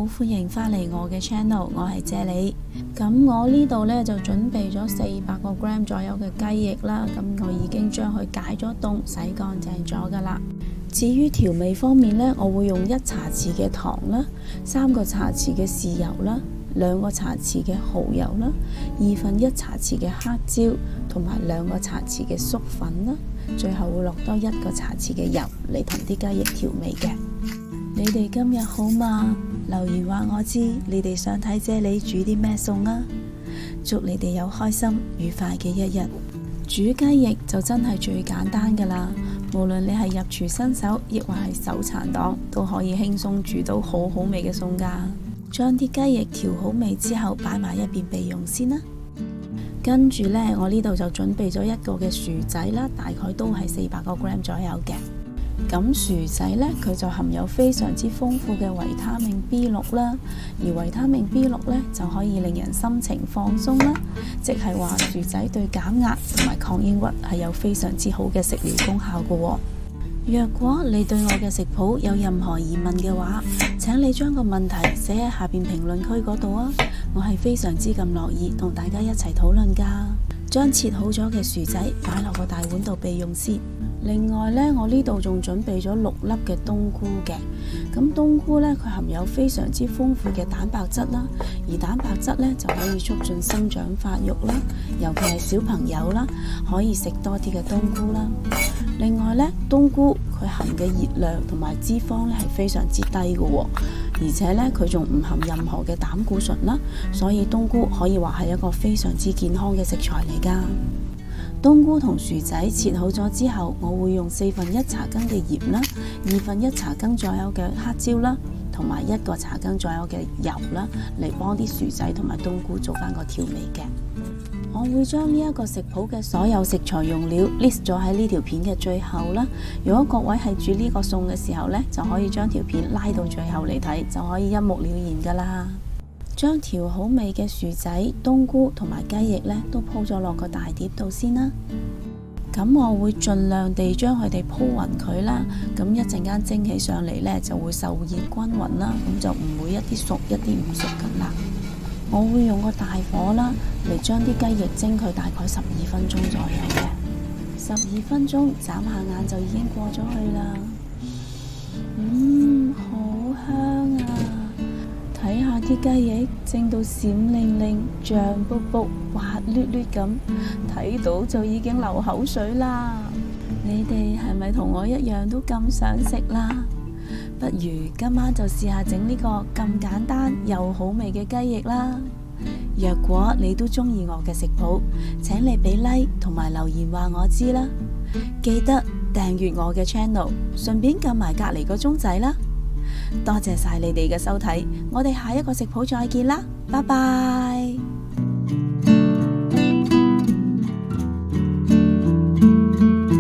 歡迎返嚟我嘅 channel， 我係謝你。咁我呢度呢，就準備咗400個 gram 左右嘅雞翼啦，咁我已經將佢解咗凍，洗乾淨咗噶啦。至於調味方面呢，我會用1茶匙嘅糖啦，3個茶匙嘅豉油啦，2個茶匙嘅蠔油啦，1/2茶匙嘅黑椒，同埋2個茶匙嘅粟粉啦，最後會落多1個茶匙嘅油嚟同啲雞翼調味嘅。你哋今日好嗎？留言話我知，你哋想睇姐你煮啲咩餸啊？祝你哋有開心愉快嘅一日。煮雞翼就真係最簡單噶啦，無論你係入廚新手，亦或係手殘黨，都可以輕鬆煮到好味嘅餸噶。將啲雞翼調好味之後，擺埋一邊備用先啦。跟住呢，我呢度就準備咗1個嘅薯仔啦，大概都係400個 gram 左右嘅。咁薯仔呢，佢就含有非常之豐富嘅維他命 B6 啦，而維他命 B6 呢，就可以令人心情放鬆啦，即係話薯仔對減壓同埋抗抑鬱係有非常之好嘅食療功效㗎喎。若果你對我嘅食譜有任何疑問嘅話，請你將個問題寫喺下邊評論區嗰度啊，我係非常之咁樂意同大家一齊討論㗎。將切好咗嘅薯仔擺落個大碗度備用先。另外呢，我呢度仲準備咗6粒嘅冬菇嘅。咁冬菇呢，佢含有非常之豐富嘅蛋白質啦，而蛋白質呢，就可以促進生長發育啦，尤其係小朋友啦，可以食多啲嘅冬菇啦。另外呢，冬菇佢含嘅熱量同埋脂肪呢係非常之低嘅喎，而且呢，佢仲唔含任何嘅膽固醇啦，所以冬菇可以話係一個非常之健康嘅食材嚟㗎。冬菇同薯仔切好咗之後，我會用1/4茶羹嘅鹽啦，1/2茶羹左右嘅黑椒啦，同埋1個茶羹左右嘅油啦，嚟幫啲薯仔同埋冬菇做翻個調味嘅。我會將呢一個食譜嘅所有食材用料 list 咗喺呢條片嘅最後啦。如果各位係煮呢個餸嘅時候呢，就可以將條片拉到最後嚟睇，就可以一目了然噶啦。將調好味嘅薯仔、冬菇同埋雞翼呢，都鋪咗落個大碟度先啦。咁我會盡量地將佢哋鋪勻佢啦。咁一陣間蒸起上嚟呢，就會受熱均勻啦，咁就唔會一啲熟一啲唔熟咁啦。我會用個大火啦，嚟將啲雞翼蒸佢大概12分鐘左右嘅。12分鐘眨下眼就已經過咗去啦。好香啊！睇下啲雞翼蒸到閃靈靈、脹卜卜、滑捋捋咁，睇到就已經流口水啦。你哋係咪同我一樣都咁想食啦？不如今晚就試下整呢個咁簡單又好味嘅雞翼啦。若果你都中意我嘅食譜，請你俾 like 同埋留言話我知啦。記得訂閱我嘅 channel， 順便撳埋隔籬個鐘仔啦。多謝晒你哋嘅收睇，我哋下一個食譜再見啦，拜拜。